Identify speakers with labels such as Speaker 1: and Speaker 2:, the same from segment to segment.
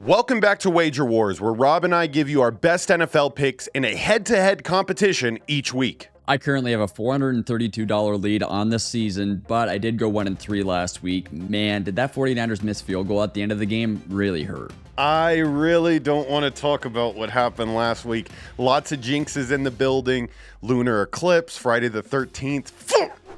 Speaker 1: Welcome back to Wager Wars, where Rob and I give you our best NFL picks in a head-to-head competition each week.
Speaker 2: I currently have a $432 lead on this season, but I did go 1-3 last week. Man, did that 49ers missed field goal at the end of the game really hurt.
Speaker 1: I really don't want to talk about what happened last week. Lots of jinxes in the building. Lunar eclipse, Friday the 13th.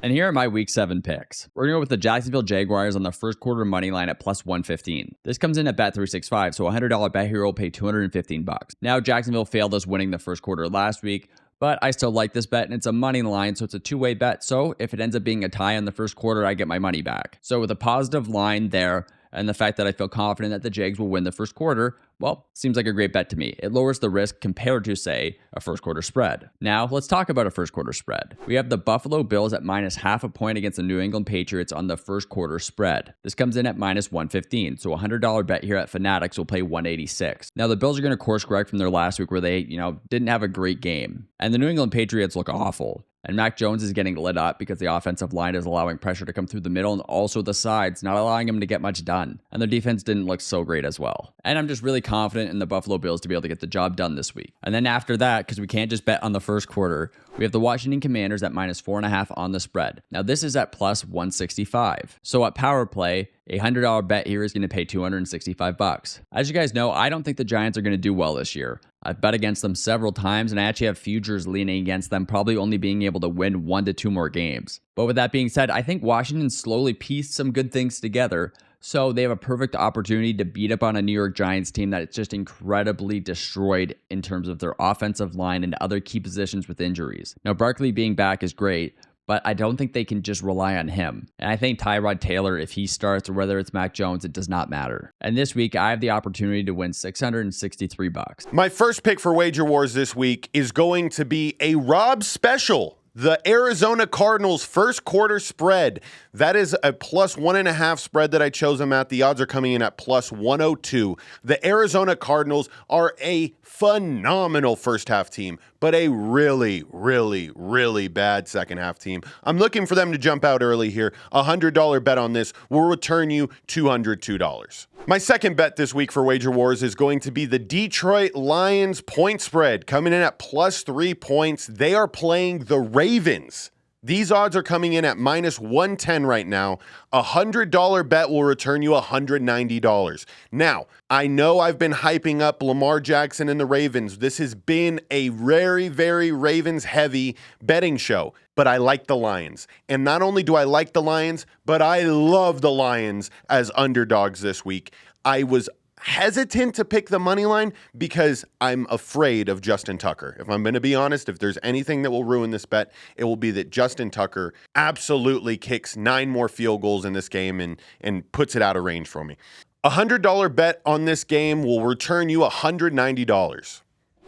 Speaker 2: And here are my Week 7 picks. We're going to go with the Jacksonville Jaguars on the first quarter money line at plus 115. This comes in at Bet365, so a $100 bet here will pay $215. Now, Jacksonville failed us winning the first quarter last week, but I still like this bet, and it's a money line, so it's a two-way bet. So if it ends up being a tie in the first quarter, I get my money back. So with a positive line there, and the fact that I feel confident that the Jags will win the first quarter, well, seems like a great bet to me. It lowers the risk compared to, say, a first quarter spread. Now, let's talk about a first quarter spread. We have the Buffalo Bills at minus half a point against the New England Patriots on the first quarter spread. This comes in at minus 115, so a $100 bet here at Fanatics will pay 186. Now, the Bills are going to course correct from their last week where they, didn't have a great game. And the New England Patriots look awful. And Mac Jones is getting lit up because the offensive line is allowing pressure to come through the middle and also the sides, not allowing him to get much done. And their defense didn't look so great as well. And I'm just really confident in the Buffalo Bills to be able to get the job done this week. And then after that, because we can't just bet on the first quarter, we have the Washington Commanders at minus 4.5 on the spread. Now this is at plus 165. So at Power Play, a $100 bet here is going to pay $265. As you guys know, I don't think the Giants are going to do well this year. I've bet against them several times, and I actually have futures leaning against them, probably only being able to win 1 to 2 more games. But with that being said, I think Washington slowly pieced some good things together, so they have a perfect opportunity to beat up on a New York Giants team that is just incredibly destroyed in terms of their offensive line and other key positions with injuries. Now, Barkley being back is great, but I don't think they can just rely on him. And I think Tyrod Taylor, if he starts or whether it's Mac Jones, it does not matter. And this week, I have the opportunity to win $663.
Speaker 1: My first pick for Wager Wars this week is going to be a Rob special. The Arizona Cardinals first quarter spread. That is a plus 1.5 spread that I chose them at. The odds are coming in at plus 102. The Arizona Cardinals are a phenomenal first half team, but a really, really, really bad second half team. I'm looking for them to jump out early here. A $100 bet on this will return you $202. My second bet this week for Wager Wars is going to be the Detroit Lions point spread, coming in at plus 3 points. They are playing the Ravens. These odds are coming in at minus 110 right now. A $100 bet will return you $190. Now, I know I've been hyping up Lamar Jackson and the Ravens. This has been a very, very Ravens-heavy betting show, but I like the Lions. And not only do I like the Lions, but I love the Lions as underdogs this week. I was hesitant to pick the money line because I'm afraid of Justin Tucker. If I'm going to be honest, if there's anything that will ruin this bet, it will be that Justin Tucker absolutely kicks 9 more field goals in this game and puts it out of range for me. A $100 bet on this game will return you $190.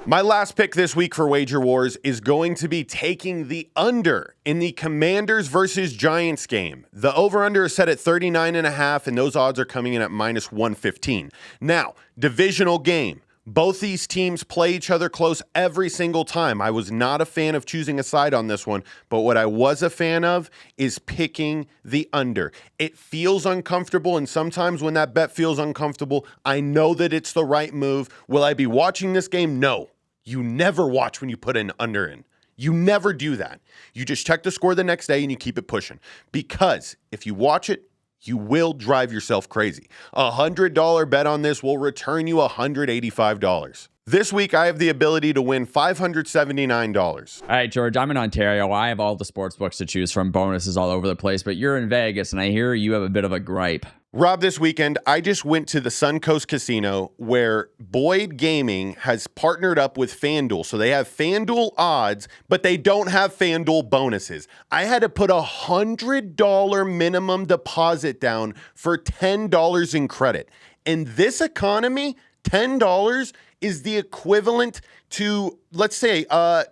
Speaker 1: My last pick this week for Wager Wars is going to be taking the under in the Commanders versus Giants game. The over-under is set at 39.5, and those odds are coming in at minus 115. Now, divisional game. Both these teams play each other close every single time. I was not a fan of choosing a side on this one, but what I was a fan of is picking the under. It feels uncomfortable, and sometimes when that bet feels uncomfortable, I know that it's the right move. Will I be watching this game? No. You never watch when you put an under in. You never do that. You just check the score the next day and you keep it pushing. Because if you watch it, you will drive yourself crazy. A $100 bet on this will return you $185. This week, I have the ability to win $579.
Speaker 2: All right, George, I'm in Ontario. I have all the sports books to choose from, bonuses all over the place, but you're in Vegas, and I hear you have a bit of a gripe.
Speaker 1: Rob, this weekend, I just went to the Suncoast Casino where Boyd Gaming has partnered up with FanDuel. So they have FanDuel odds, but they don't have FanDuel bonuses. I had to put $100 minimum deposit down for $10 in credit. In this economy, $10 is the equivalent to, let's say, a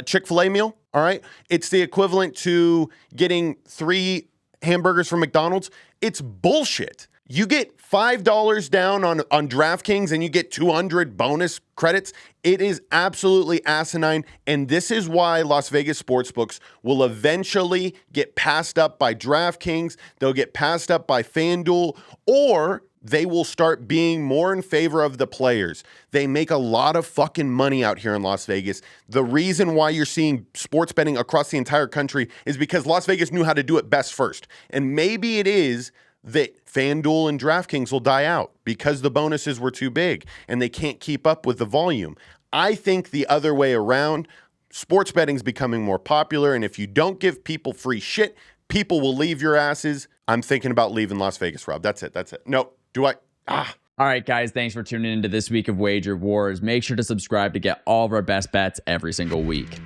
Speaker 1: Chick-fil-A meal, all right? It's the equivalent to getting 3 hamburgers from McDonald's. It's bullshit. You get $5 down on DraftKings and you get 200 bonus credits. It is absolutely asinine, and this is why Las Vegas sportsbooks will eventually get passed up by DraftKings. They'll get passed up by FanDuel, or they will start being more in favor of the players. They make a lot of fucking money out here in Las Vegas. The reason why you're seeing sports betting across the entire country is because Las Vegas knew how to do it best first. And maybe it is that FanDuel and DraftKings will die out because the bonuses were too big and they can't keep up with the volume. I think the other way around, sports betting is becoming more popular, and if you don't give people free shit, people will leave your asses. I'm thinking about leaving Las Vegas, Rob. That's it. No, do I?
Speaker 2: All right, guys, thanks for tuning into this week of Wager Wars. Make sure to subscribe to get all of our best bets every single week.